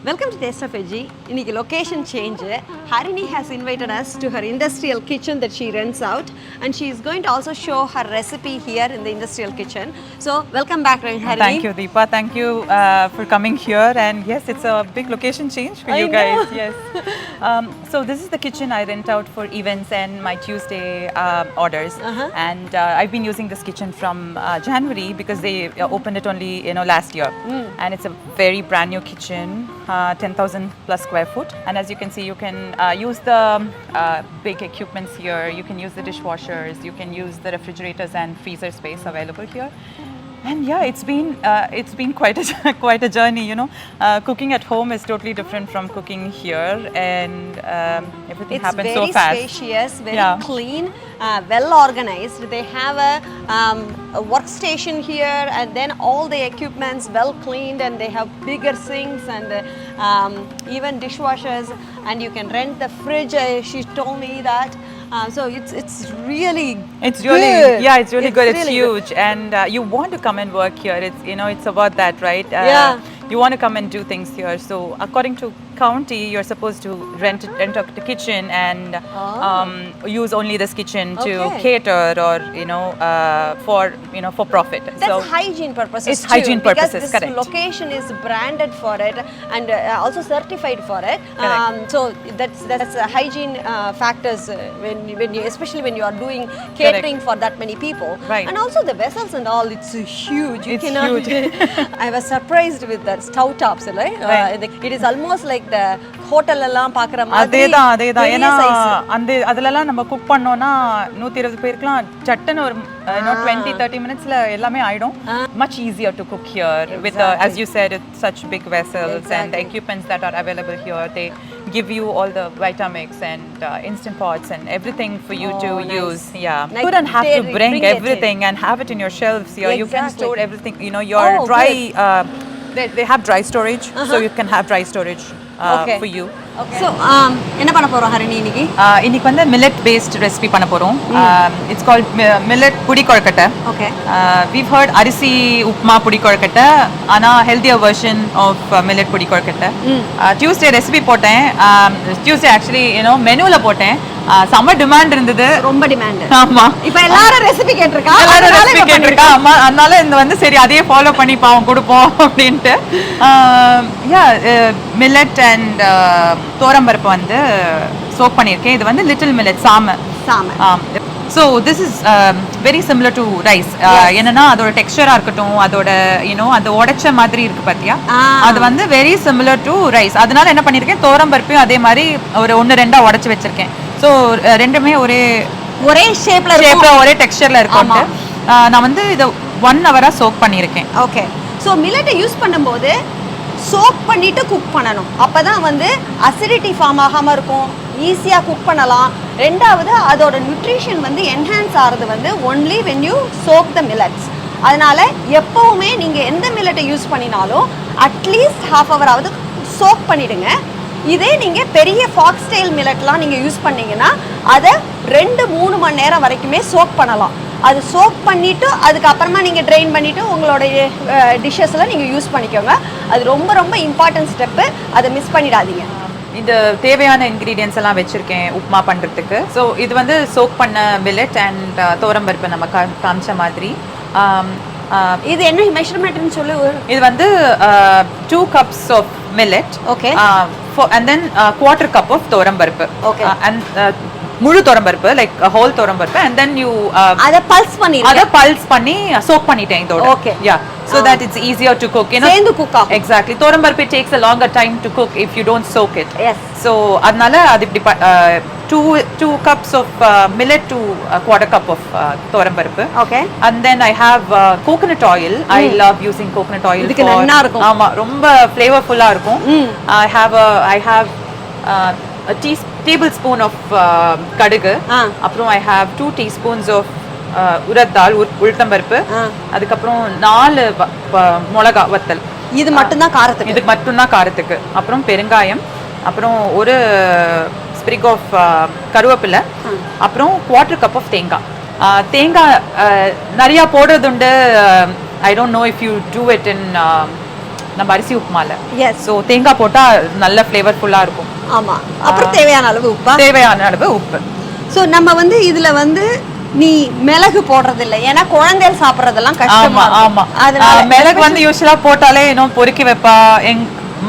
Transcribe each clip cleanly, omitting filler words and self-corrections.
Welcome to Taste of Veggie. Iniki location change. Harini has invited us to her industrial kitchen that she rents out, and she is going to also show her recipe here in the industrial kitchen. So welcome back, Harini. Thank you, Deepa. Thank you for coming here. And yes, it's a big location change for you guys. Yes. So this is the kitchen I rent out for events and my Tuesday orders. And I've been using this kitchen from January because they opened it only last year. And it's a very brand new kitchen. 10,000 plus square foot, and as you can see, you can use the big equipments here. You can use the dishwashers, you can use the refrigerators and freezer space available here. And yeah, it's been quite a journey. Cooking at home is totally different from cooking here, and everything happens so fast. It's very spacious, very clean, well organized. They have a workstation here, and then all the equipments well cleaned, and they have bigger sinks and even dishwashers, and you can rent the fridge. She told me that. So it's really good. Yeah, it's really good. It's really huge, and you want to come and work here. It's about that, right? You want to come and do things here. So according to county, you're supposed to rent out the kitchen and use only this kitchen to cater or for profit. That's hygiene purposes. It's hygiene purposes, because this correct. location is branded for it and also certified for it. So that's hygiene factors when you, especially when you are doing catering for that many people. Right. And also the vessels and all. It's huge. It's huge. I was surprised with the stove tops, right? It is almost like the hotel எல்லாம் பார்க்குற மாதிரி அதேதான் ஏன்னா அதுலலாம் நம்ம cook பண்ணோம்னா 120 பேருக்குலாம் சட்டுன்னு ஒரு 20-30 மினிட்ஸ்ல எல்லாமே ஆயிடும். Much easier to cook here with as you said, it's such big vessels and the equipments that are available here. They give you all the Vitamix and instant pots and everything for you to use. Yeah, you don't have to bring everything and have it in your shelves here. You can store everything. Your dry they have dry storage, so you can have dry storage for you. So என்ன பண்ண போறோம் ஹரிணி இன்னைக்கு வந்து millet based recipe பண்ண போறோம். It's called Millet Pidi Kozhukattai. Okay. We've heard அரிசி உப்புமா புடி கொழுக்கட்டை, ஆனா healthier version of Millet Pidi Kozhukattai. Tuesday recipe போட்டேன். Tuesday actually மெனுல போட்டேன். சம டிமாண்ட் இருந்தது, ரொம்ப டிமாண்ட். ஆமா, இப்போ எல்லாரும் ரெசிபி கேட்டிருக்கா. ஆமா, அதனால இந்த வந்து சரி அதையே ஃபாலோ பண்ணி பாவம் கொடுப்போம் அப்படின்ட்டு. மில்லட் அண்ட் தோரம்பருப்பு வந்து சோக் பண்ணியிருக்கேன். இது வந்து லிட்டில் மில்லட் சாமை. So this is very similar to rice. என்னன்னா அதோட டெக்ஸ்டரா இருக்கட்டும், அதோட அது உடைச்ச மாதிரி இருக்கு பாத்தியா, அது வந்து வெரி சிமிலர் டு ரைஸ். அதனால என்ன பண்ணியிருக்கேன், தோரம்பருப்பையும் அதே மாதிரி ஒரு 1-2 உடைச்சு வச்சிருக்கேன். ஸோ ரெண்டுமே ஒரே ஷேப்ல ஒரே டெக்ஸ்டர்ல இருக்கும். நான் வந்து இதை 1 hour சோக் பண்ணியிருக்கேன். ஓகே. ஸோ மில்லட்டை யூஸ் பண்ணும்போது சோக் பண்ணிட்டு குக் பண்ணணும். அப்பதான் வந்து அசிடிட்டி ஃபார்ம் ஆகாம இருக்கும், ஈஸியா குக் பண்ணலாம். ரெண்டாவது அதோட நியூட்ரிஷன் வந்து என்ஹான்ஸ் ஆகிறது வந்து only when you soak the millets. அதனால எப்பவுமே நீங்க எந்த மில்லட்டை யூஸ் பண்ணினாலும் அட்லீஸ்ட் 1/2 hour ஆவது சோக் பண்ணிடுங்க. இதே நீங்க பெரிய ஃபாக்ஸ் ஸ்டைல் மில்லட்லாம் நீங்க யூஸ் பண்ணீங்கன்னா அதை 2-3 மணி நேரம் வரைக்குமே சோக் பண்ணலாம். அது சோக் பண்ணிட்டு அதுக்கப்புறமா நீங்க ட்ரெயின் பண்ணிட்டு உங்களுடைய டிஷ்ஷஸ்ல நீங்க யூஸ் பண்ணிக்கோங்க. அது ரொம்ப ரொம்ப இம்பார்ட்டன்ட் ஸ்டெப்பு, அதை மிஸ் பண்ணிடாதீங்க. இந்த தேவையான இன்கிரீடியன்ஸ் எல்லாம் வச்சிருக்கேன் உப்புமா பண்றதுக்கு. ஸோ இது வந்து சோக் பண்ண மில்லட் அண்ட் தோரம்பருப்பு நம்ம காமிச்ச மாதிரி. இது என்ன மெஷர்மெண்ட்னு சொல்லு. இது வந்து 2 cups of millet. Okay. And then 1/4 cup of தோரம்பருப்பு. Okay. And முழு தோரம்பருப்பு, லைக் ஹோல் தோரம்பருப்பு. And then you அத பல்ஸ் பண்ணி சோக் பண்ணிட்டேன் இதோட. Okay. Yeah, so that it's easier to cook. சேர்ந்து குக் ஆகும். Exactly. தோரம்பருப்பு takes a longer time to cook if you don't soak it. Yes. So அதனால அது இப்படி 2 cups of millet to 1/4 cup of தோரம்பருப்பு. Okay. And then I have coconut oil. I love using coconut oil. இதுக்கு நல்லா இருக்கும். ஆமா, ரொம்ப flavorful-ஆ இருக்கும். I have a tablespoon of kadugu. அப்புறம் I have 2 teaspoons of urad dal, உளுத்தம்பருப்பு. அதுக்கப்புறம் 4 மிளகா வத்தல். இது மட்டும்தான் காரத்துக்கு. அப்புறம் பெருங்காயம், அப்புறம் ஒரு ஸ்ப்ரிக் ஆஃப் கருவேப்பிலை, அப்புறம் 1/4 cup of தேங்காய். நிறைய போடுறதுண்டு. I don't know if you do it in நம்ம அரிசி உப்புமால. எஸ். ஸோ தேங்காய் போட்டால் நல்ல ஃப்ளேவர்ஃபுல்லாக இருக்கும். ஆமாம். அப்புறம் தேவையான அளவு உப்பா? தேவையான அளவு உப்பு. ஸோ நம்ம வந்து இதில் வந்து நீ மிளகு போடுறது இல்லை, ஏன்னா குழந்தைகள் சாப்பிட்றதெல்லாம் கஷ்டமா. ஆமா. அதனால மிளகு வந்து யூஸ்வலாக போட்டாலே இன்னும் பொறுக்கி வைப்பா.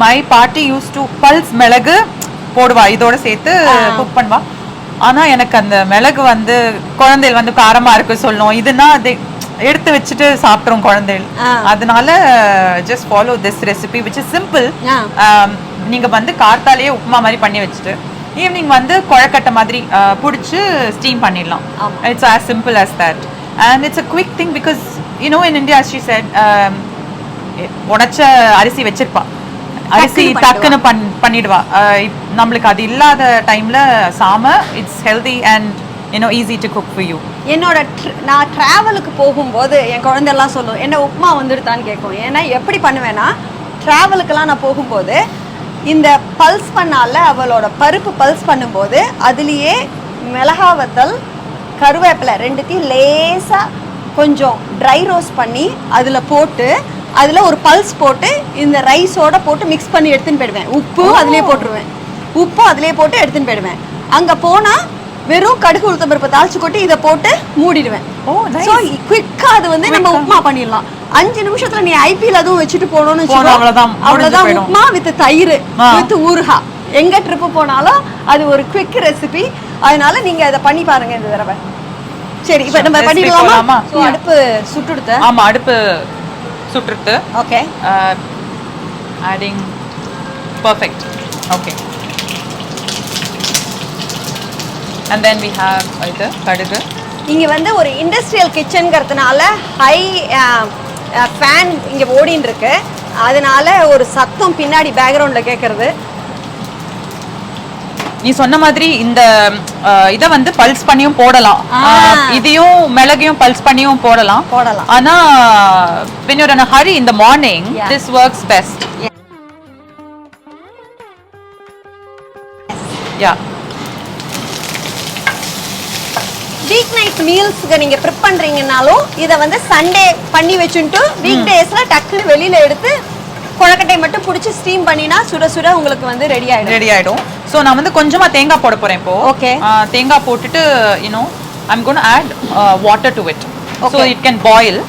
மை பாட்டி யூஸ் டு பல்ஸ் மிளகு போடுவா, இதோட சேர்த்து குக் பண்ணுவா. ஆனா எனக்கு அந்த மிளகு வந்து குழந்தைகள் வந்து காரமா இருக்கு சொல்லணும், இதுனா அது எடுத்து வச்சுட்டு சாப்பிட்றோம் குழந்தைகள். அதனால just follow this recipe which is simple. நீங்க வந்து கார்த்தாலேயே உப்புமா மாதிரி பண்ணி வச்சுட்டு ஈவினிங் வந்து குழக்கட்டை மாதிரி பிடிச்சி ஸ்டீம் பண்ணிடலாம். It's as simple as that and it's a quick thing because you know in India as she said உடைச்ச அரிசி வச்சிருப்பா, அரிசி டக்குன்னு பண்ணிடுவா. நம்மளுக்கு அது இல்லாத டைம்ல சாம it's healthy and you know easy to cook for you. நான் ட்ராவலுக்கு போகும்போது என் குழந்தைலாம் சொல்லும் என்ன உப்புமா வந்துடுதான்னு கேட்கும். ஏன்னா எப்படி பண்ணுவேன்னா ட்ராவலுக்கெல்லாம் நான் போகும்போது இந்த பல்ஸ் பண்ணால அவளோட பருப்பு பல்ஸ் பண்ணும்போது அதுலேயே மிளகா வத்தல் கருவேப்பிலை ரெண்டுத்தையும் லேசாக கொஞ்சம் ட்ரை ரோஸ்ட் பண்ணி அதில் போட்டு அதில் ஒரு பல்ஸ் போட்டு இந்த ரைஸோட போட்டு மிக்ஸ் பண்ணி எடுத்துன்னு போயிடுவேன். உப்பும் அதிலே போட்டுருவேன், உப்பும் அதிலே போட்டு எடுத்துன்னு போயிடுவேன். அங்கே போனால் வெறும் கடுகு உளுத்தம் பருப்பு தாளிச்சு கொட்டி இதை போட்டு மூடிடுவேன். ஸோ குயிக்காக அது வந்து நம்ம உப்புமா பண்ணிடலாம். 5 நிமிஷத்துல நீ ஐபிஎல் அதுவும் வச்சுட்டு போனோம்னு அவ்வளவுதான் உப்புமா வித் தயிர் வித் ஊறுகா. எங்க ட்ரிப்பு போனாலும் அது ஒரு குவிக் ரெசிபி. அதனால நீங்க அதை பண்ணி பாருங்க இந்த தடவை. சரி, இப்போ நம்ம பண்ணிடலாமா? அடுப்பு சுட்டுடுத்த? ஆமா, அடுப்பு சுட்டுடுத்து. Okay, adding perfect. Okay, and then we have இது கடுகு. இங்க வந்து ஒரு இண்டஸ்ட்ரியல் கிச்சன்ங்கிறதுனால ஹை ஃபேன் இங்க ஓடின்னு இருக்கு, அதனால ஒரு சத்தம் பின்னாடி பேக்ரவுண்ட்ல கேட்கறது. நீ சொன்ன மாதிரி இந்த இதை வந்து பல்ஸ் பண்ணியும் போடலாம், இதையும் மிளகையும் பல்ஸ் பண்ணியும் போடலாம். ஆனா when you're in a hurry in the morning, this works best. Yeah. Week night மீல்ஸ்க்கு நீங்கள் ப்ரிப் பண்ணுறீங்கனாலும் இதை வந்து சண்டே பண்ணி வச்சுட்டு வீக் டேஸில் டக்குன்னு வெளியில் எடுத்து குழக்கட்டை மட்டும் பிடிச்சி ஸ்டீம் பண்ணினா சுட சுட உங்களுக்கு வந்து ரெடி ஆகிடும். ஸோ நான் வந்து கொஞ்சமாக தேங்காய் போட போகிறேன் இப்போ. ஓகே, தேங்காய் போட்டுட்டு you know I'm gonna add water to it so it can boil.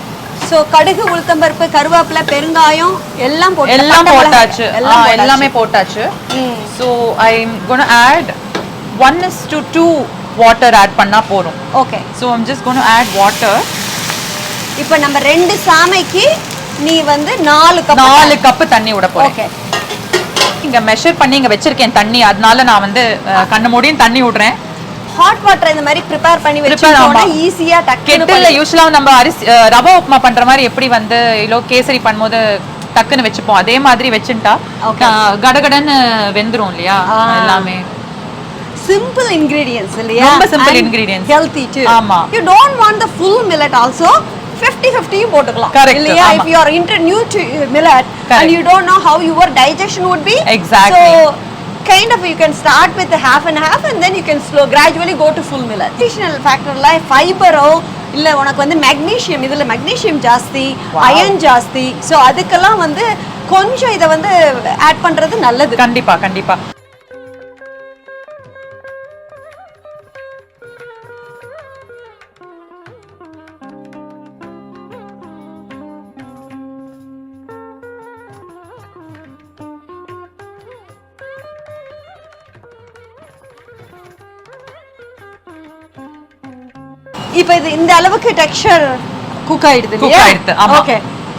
So கடுகு உளுத்தம்பருப்பு கருவேப்பிலை பெருங்காயம் எல்லாம் போட்டாச்சு, எல்லாமே போட்டாச்சு. So I'm gonna add 1:2 water add பண்ணா போதும். Okay, so I'm just gonna add water. இப்போ நம்ம 2 சாமைக்கு நீ வந்து 4 கப்பு தண்ணி விட போறேன். ஓகே, இங்க மெஷர் பண்ணி இங்க வச்சிருக்கேன் தண்ணி, அதனால நான் வந்து கண்ணு மூடியும் தண்ணி விடுறேன். ஹாட் வாட்டர் இந்த மாதிரி ப்ரிப்பேர் பண்ணி வச்சோம்னா ஈஸியா டக்குன்னு. கெட்டில்ல யூசுவலா நம்ம அரிசி ரவா உப்புமா பண்ற மாதிரி எப்படி வந்து இல்லோ கேசரி பண்ணும்போது டக்குன்னு வச்சுப்போம், அதே மாதிரி வச்சுட்டா கடகடன்னு வெந்துரும் இல்லையா. எல்லாமே simple ingredients இல்லையா, ரொம்ப simple ingredients, healthy too. ஆமா, you don't want the full millet also 50-50 போட்டுக்கலாம் இல்லையா. if you are new to millet and you don't know how your digestion would be, exactly, so kind of you can start with the half and half and then you can gradually go to full millet. nutritional factorல ஃபைபரோ இல்ல உனக்கு வந்து magnesium, இதுல magnesium ஜாஸ்தி, iron ஜாஸ்தி. so அதுக்கெல்லாம் வந்து கொஞ்சம் இத வந்து ஆட் பண்றது நல்லது. கண்டிப்பா கண்டிப்பா. இப்போ இது இந்த அளவுக்கு டெக்ஸ்சர் குக் ஆயிடுது இல்லையா? ஆமா. ஓகே,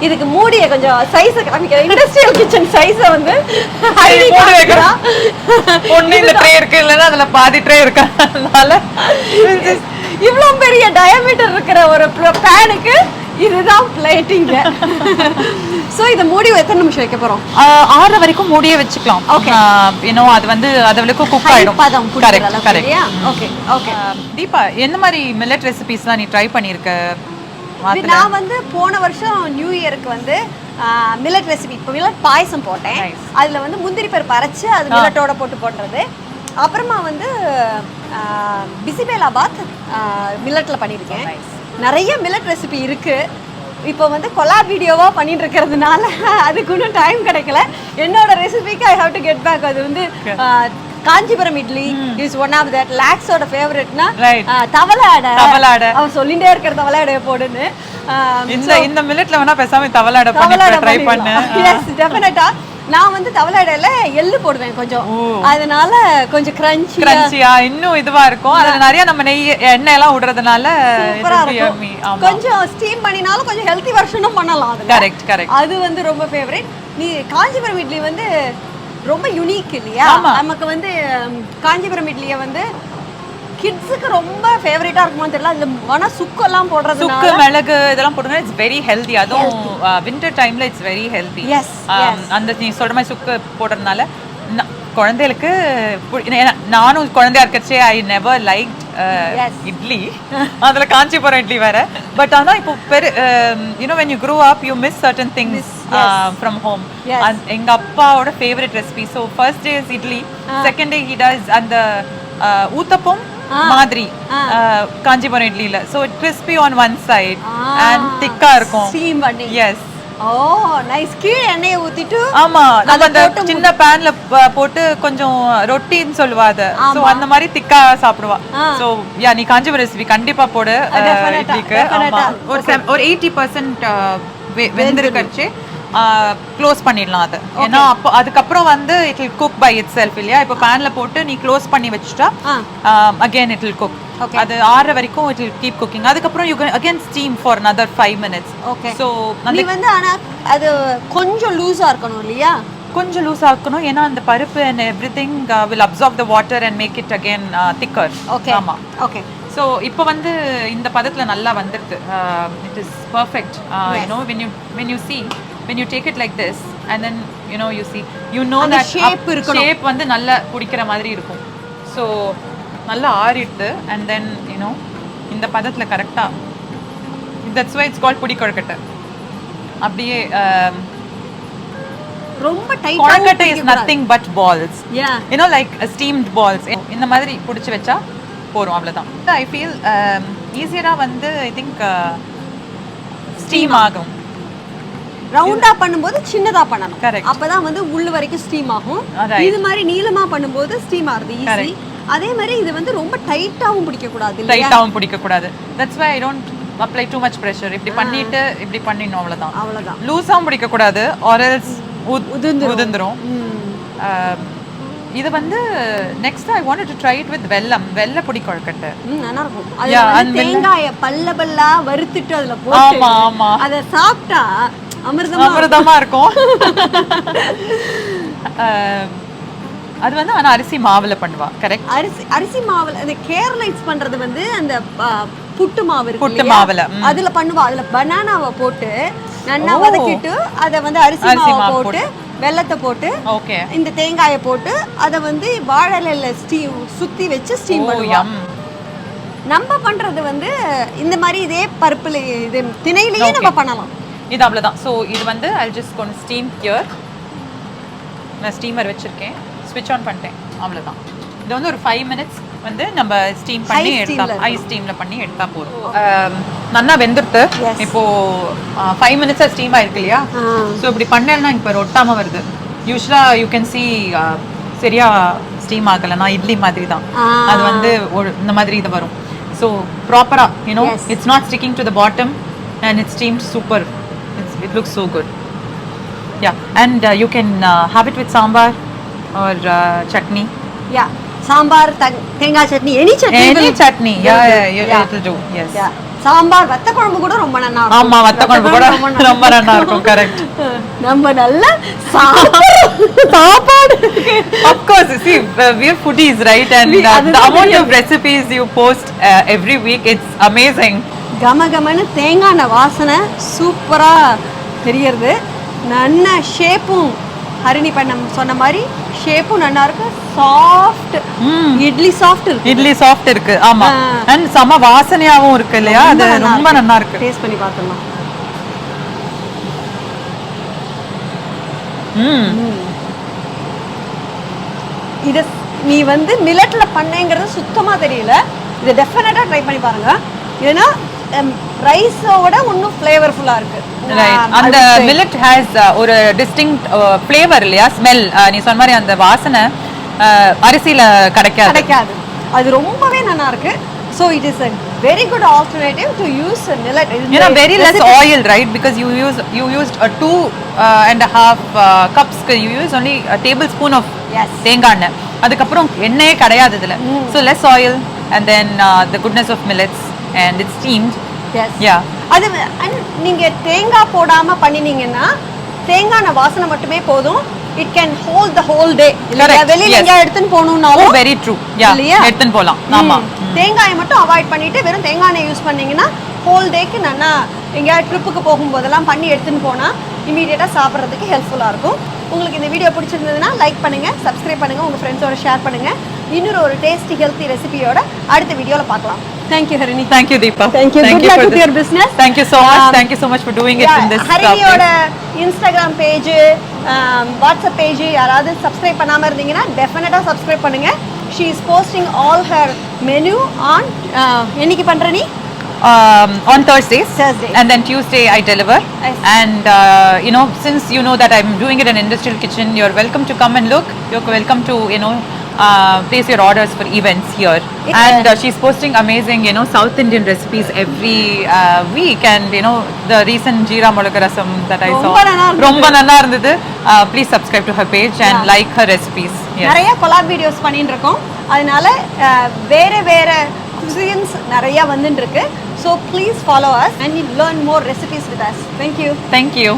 இதுக்கு மூடிய கொஞ்சம் சைஸ் காமிக்கிறேன். இண்டஸ்ட்ரியல் கிச்சன் சைஸ வந்து ஹைலி காமிக்கிறா. ஒண்ணு இந்த ட்ரே இருக்கு, இல்லனா அதுல பாதி ட்ரே இருக்கனால இவ்ளோ பெரிய டயாமீட்டர் இருக்கிற ஒரு பேனுக்கு இதுதான் பிளேட்டிங். சோ இத மூடி எத்தனை நிமிஷம் வைக்க போறோம்? 6 வரைக்கும் மூடியே வச்சுக்கலாம். ஓகே, you know அது வந்து அதவளுக்கு குக் ஆயிடும். Correct correct. Okay okay. Deepa, என்ன மாதிரி மில்லட் ரெசிபீஸ்லாம் நீ ட்ரை பண்ணிருக்க? நான் வந்து போன வருஷம் நியூ இயருக்கு வந்து மில்லட் ரெசிபி, இப்போ மில்லட் பாயசம் போட்டேன். அதுல வந்து முந்திரி பருப்பு அரைச்சு அது மில்லட்டோட போட்டு போடுறது. அப்புறமா வந்து பிசிபேலாபாத் மில்லட்ல பண்ணியிருக்கேன். நிறைய மில்லட் ரெசிபி இருக்கு. இப்போ வந்து கொலாப் வீடியோவா பண்ணிட்டு இருக்கிறதுனால அதுக்கு இன்னும் டைம் கிடைக்கல. என்னோட ரெசிபிக்கு I have to get back. அது வந்து Kanchipuram idli is one of that. லாக்ஸோட ஃபேவரட்னா தவளாடை. அவன் சொல்லிட்டே இருக்கிற தவளாடையை போடுன்னு. இந்த மில்லட்ல வேணா பேசாம தவளாடை பண்ணி ட்ரை பண்ணு. எஸ் டெஃபினட்டா. நான் வந்து தவளாடையில எள்ளு போடுவேன் கொஞ்சம், அதனால கொஞ்சம் கிரன்ச்சியா இன்னும் இதுவா இருக்கும். அதுல நிறைய நம்ம நெய் எண்ணெய் எல்லாம் விடுறதுனால சூப்பரா இருக்கும். கொஞ்சம் ஸ்டீம் பண்ணினாலும் கொஞ்சம் ஹெல்த்தி வெர்ஷனும் பண்ணலாம் அதுல. கரெக்ட். அது வந்து ரொம்ப ஃபேவரட். நீ காஞ்சிபுரம் இட்லி வந்து ரொம்ப யூனிக் இல்லையா? நமக்கு வந்து காஞ்சிபுரம் இட்லியை வந்து கிட்ஸுக்கு ரொம்ப ஃபேவரட்டா இருக்குமோ தெரியல. அதுல மன சுக்கெல்லாம் போடுறது, சுக்கு மிளகு இதெல்லாம் போடுறது இட்ஸ் வெரி ஹெல்தி. அதுவும் வின்டர் டைம்ல இட்ஸ் வெரி ஹெல்தி. அந்த நீ சொல்ற மாதிரி சுக்கு போடுறதுனால குழந்தைகளுக்கு நானும் குழந்தையா இருக்கச்சே ஐ நெவர் லைக் இட்லி. அதுல காஞ்சிபுரம் இட்லி வேற. பட் ஆனா இப்போ when you grow up you miss certain things from home. எங்க அப்பாவோட favourite recipe. So first day is idli, second day he does அந்த ஊத்தப்பம் மாதிரி காஞ்சிபுரம் இட்லில. So it crispy on one side and திக்கா இருக்கும். ஸ்டீம் பண்ணி. எஸ். Oh nice. கீழே எண்ணெயை ஊத்திட்டு ஆமா நம்ம அந்த சின்ன பேன்ல போட்டு கொஞ்சம் ரொட்டின்னு சொல்லுவாது. சோ அந்த மாதிரி திக்கா சாப்பிடுவா. சோ யா நீ காஞ்சிபுரம் ரெசிபி கண்டிப்பா போடு இட்லிக்கு. ஆமா ஒரு 80% வெந்திருக்கச்சு க்ளோஸ் பண்ணிடலாம் அது. ஏன்னா அப்போ அதுக்கப்புறம் வந்து it will cook by itself இல்லையா? இப்போ பேன்ல போட்டு நீ க்ளோஸ் பண்ணி வச்சுட்டா அகைன் இட் வில் குக். அது ஆற வரைக்கும் இட் வில் கீப் குக்கிங். அதுக்கப்புறம் you can again steam for another 5 minutes. Okay. So நீ வந்து ஆனா அது கொஞ்சம் லூஸா இருக்கணும் இல்லையா? கொஞ்சம் லூஸா இருக்கணும். ஏன்னா அந்த பருப்பு and everything will absorb the water and make it again thicker. Okay. ஆமா. ஓகே. ஸோ இப்போ வந்து இந்த பதத்துல நல்லா வந்துருக்கு. It is perfect. when you see when you take it like this and then you see that shape வந்து நல்லா பிடிக்கிற மாதிரி இருக்கும். ஸோ நல்லா ஆறிடுது and then இந்த பதத்துல கரெக்டா. that's why it's called பிடி கொழுக்கட்டை. அப்படியே ரொம்ப டைட்டா கொழுக்கட்டை is nothing but balls. like steamed balls. இந்த மாதிரி பிடிச்சு வச்சா போறோம், அவ்வளவுதான். I feel ஈஸியரா வந்து I think ஸ்டீம் ஆகும். ரவுண்டா பண்ணும்போது சின்னதா பண்ணணும். அப்பதான் வந்து உள்ள வரைக்கும் ஸ்டீம் ஆகும். இது மாதிரி நீளமா பண்ணும்போது ஸ்டீம் ஆகுது ஈஸி. அதே மாதிரி இது வந்து ரொம்ப டைட்டாவும் பிடிக்க கூடாது. டைட்டாவும் பிடிக்க கூடாது. that's why I don't apply too much pressure. இப்படி பண்ணிட்டு இப்படி பண்ணிடணும், அவ்வளவுதான். லூஸாவும் பிடிக்க கூடாது or else உதிர்ந்துரும். இது வந்து next I wanted to try it with வெல்ல பொடி கொழுக்கட்டை. நல்லா இருக்கும். அது தேங்காயை பல்ல பல்லா வறுத்துட்டு அதுல போட்டு அத சாப்பிட்டா அமிர்தமா இருக்கும். அது வந்து ஆனா அரிசி மாவுல பண்ணுவா. கரெக்ட். அரிசி மாவுல அந்த கேரளைஸ் பண்றது வந்து அந்த புட்டு மாவு இருக்கு. புட்டு மாவுல அதுல பண்ணுவா. அதுல பனானாவை போட்டு நல்லா வதக்கிட்டு அத வந்து அரிசி மாவு போட்டு வெல்லத்தை போட்டு இந்த தேங்காயை போட்டு அதை வந்து வாழையில சுத்தி வச்சு ஸ்டீம் பண்ணுவோம். நம்ம பண்றது வந்து இந்த மாதிரி இதே பருப்புல இது திணையிலேயே நம்ம பண்ணலாம். இது அவ்வளவுதான். ஸோ இது வந்து I'll just going to steam here. நான் ஸ்டீமர் வச்சிருக்கேன், ஸ்விட்ச் ஆன் பண்ணிட்டேன், அவ்வளவுதான். இது வந்து ஒரு 5 minutes வந்து நம்ம ஸ்டீம் பண்ணி எடுத்தா ஹை ஸ்டீம்ல பண்ணி எடுத்தா போதும். நல்லா வெந்துருது. இப்போ 5 minutes ஸ்டீம் ஆயிருக்கு இல்லையா? ஸோ இப்படி பண்ணேன்னா இப்போ ஒட்டாம வருது. யூஸ்வலா யூ கேன் see சரியா ஸ்டீம் ஆகலைன்னா இட்லி மாதிரி தான் அது வந்து இந்த மாதிரி இது வரும். ஸோ ப்ராப்பரா it's not sticking to the bottom and it's steamed super. It looks so good. Yeah, and you can have it with sambar or chutney. Yeah, sambar, thengai chutney, any chutney. Yeah, it will do. Yes. Yeah. Sambar வத்த குழம்பு கூட ரொம்ப நல்லா இருக்கும். ஆமா, வத்த குழம்பு கூட ரொம்ப நல்லா இருக்கும். கரெக்ட். நம்ம நல்ல சாப்பாடு. Of course, see, we are foodies, right? And the amount of recipes you post every week, it's amazing. கமகமன்னு தேங்காய் வாசனை சூப்பரா தெரியறது. நல்ல ஷேப்பும் ஹரிணி பண்ண சொன்ன மாதிரி ஷேப்பும் நல்லா இருக்கு. சாஃப்ட் இட்லி சாஃப்ட் இருக்கு. இட்லி சாஃப்ட் இருக்கு. ஆமா. and சம வாசனையாவும் இருக்கு இல்லையா? அது ரொம்ப நல்லா இருக்கு. டேஸ்ட் பண்ணி பார்த்தலாம். இது நீ வந்து மில்லட்ல பண்ணேங்கிறது சுத்தமா தெரியல. இதை டெஃபினட்டா ட்ரை பண்ணி பாருங்க. ஏன்னா ரைஸோட இன்னும் ஃப்ளேவர்ஃபுல்லா இருக்கு. Right. And the millet has ஒரு distinct flavor இல்லையா, smell. நீ சொன்ன மாதிரி அந்த வாசனை அரிசியில கிடைக்காது. அது ரொம்பவே நல்லா இருக்கு. So it is a very good alternative to use millet. You know, very less oil, right? Because you used a 2.5 cups. You use only a tablespoon of தேங்காய் எண்ணெய். அதுக்கப்புறம் எண்ணெயே கிடையாது இதுல. So less oil and then the goodness of millets and it's steamed. Yes. Yeah. அது நீங்க தேங்காய் போடாம பண்ணினீங்கன்னா தேங்காய் வாசனை மட்டுமே போதும். It can hold the whole day. இல்லையா, வெளியில எங்க எடுத்துன்னு போணும்னாலும் very true. Yeah, எடுத்துன்னு போலாம். ஆமா. தேங்காயை மட்டும் அவாய்ட் பண்ணிட்டு வெறும் தேங்காய் எண்ணெய் யூஸ் பண்ணீங்கன்னா ஹோல் டேக்கு நல்லா எங்க ட்ரிப்புக்கு போகும்போதெல்லாம் பண்ணி எடுத்துன்னு போனா இமீடியட்டா சாப்பிட்றதுக்கு ஹெல்ப்ஃபுல்லா இருக்கும். உங்களுக்கு இந்த வீடியோ பிடிச்சிருந்ததுன்னா லைக் பண்ணுங்க, சப்ஸ்கிரைப் பண்ணுங்க, உங்க ஃப்ரெண்ட்ஸோட ஷேர் பண்ணுங்க. இன்னொரு ஒரு டேஸ்டி ஹெல்த்தி ரெசிபியோட அடுத்த வீடியோல பார்க்கலாம். Thank you, Harini. Thank you, Deepa. Thank you. Good luck with your business. Thank you so much. Thank you so much for doing it in this. ஹரிணியோட இன்ஸ்டாகிராம் பேஜ், வாட்ஸ்அப் பேஜ் யாராவது subscribe பண்ணாம இருந்தீங்கன்னா டெஃபினட்டா subscribe பண்ணுங்க. She is posting all her menu on என்னைக்கு பண்ற நீ? On Thursdays. And then Tuesday I deliver. Yes. And you know, since you know that I'm doing it in industrial kitchen, you're welcome to come and look. You're welcome to, you know, place your orders for events here. And she's posting amazing, you know, South Indian recipes every week. And you know, the recent jeera molaga rasam that I saw, romba nalla irundhudu. Please subscribe to her page and like her recipes. நிறைய collab videos பண்ணிட்டு இருக்கோம். அதனால வேற cuisines நிறைய வந்துட்டு இருக்கு. So please follow us and learn more recipes with us. Thank you. Thank you.